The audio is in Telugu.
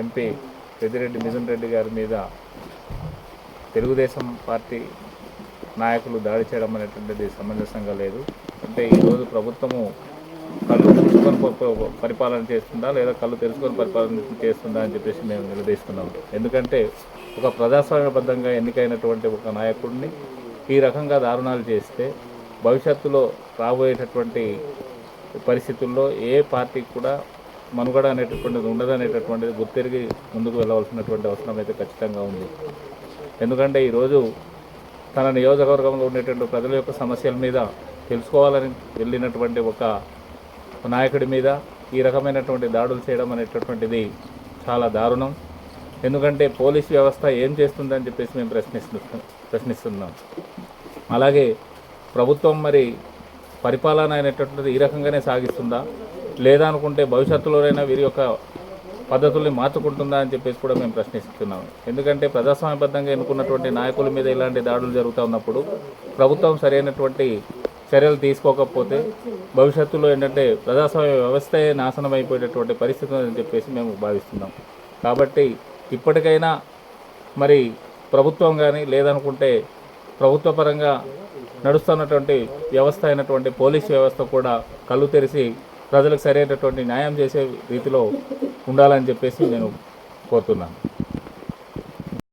ఎంపీ పెద్దిరెడ్డి మిథున్ రెడ్డి గారి మీద తెలుగుదేశం పార్టీ నాయకులు దాడి చేయడం అనేటువంటిది సమంజసంగా లేదు. అంటే ఈరోజు ప్రభుత్వము కళ్ళు మూసుకొని పరిపాలన చేస్తుందా లేదా కళ్ళు తెలుసుకొని పరిపాలన చేస్తుందా అని చెప్పేసి మేము నిలదీస్తున్నాం. ఎందుకంటే ఒక ప్రజాస్వామ్యబద్ధంగా ఎన్నికైనటువంటి ఒక నాయకుడిని ఈ రకంగా దారుణాలు చేస్తే భవిష్యత్తులో రాబోయేటటువంటి పరిస్థితుల్లో ఏ పార్టీకి కూడా మనుగడ అనేటటువంటిది ఉండదనేటటువంటిది గుర్తెరిగి ముందుకు వెళ్ళవలసినటువంటి అవసరం అయితే ఖచ్చితంగా ఉంది. ఎందుకంటే ఈరోజు తన నియోజకవర్గంలో ఉండేటువంటి ప్రజల యొక్క సమస్యల మీద తెలుసుకోవాలని వెళ్ళినటువంటి ఒక నాయకుడి మీద ఈ రకమైనటువంటి దాడులు చేయడం అనేటటువంటిది చాలా దారుణం. ఎందుకంటే పోలీస్ వ్యవస్థ ఏం చేస్తుందని చెప్పేసి మేము ప్రశ్నిస్తున్నాం. అలాగే ప్రభుత్వం మరి పరిపాలన అనేటటువంటిది ఈ రకంగానే సాగిస్తుందా లేదా అనుకుంటే భవిష్యత్తులోనైనా వీరి యొక్క పద్ధతుల్ని మార్చుకుంటుందా అని చెప్పేసి కూడా మేము ప్రశ్నిస్తున్నాం. ఎందుకంటే ప్రజాస్వామ్యబద్ధంగా ఎన్నుకున్నటువంటి నాయకుల మీద ఇలాంటి దాడులు జరుగుతూ ఉన్నప్పుడు ప్రభుత్వం సరైనటువంటి చర్యలు తీసుకోకపోతే భవిష్యత్తులో ఏంటంటే ప్రజాస్వామ్య వ్యవస్థయే నాశనం అయిపోయేటటువంటి పరిస్థితి అని చెప్పేసి మేము భావిస్తున్నాం. కాబట్టి ఇప్పటికైనా మరి ప్రభుత్వం కానీ లేదనుకుంటే ప్రభుత్వ పరంగా నడుస్తున్నటువంటి వ్యవస్థ అయినటువంటి పోలీస్ వ్యవస్థ కూడా కళ్ళు తెరిచి ప్రజలకు సరైనటువంటి న్యాయం చేసే రీతిలో ఉండాలని చెప్పేసి నేను కోరుతున్నాను.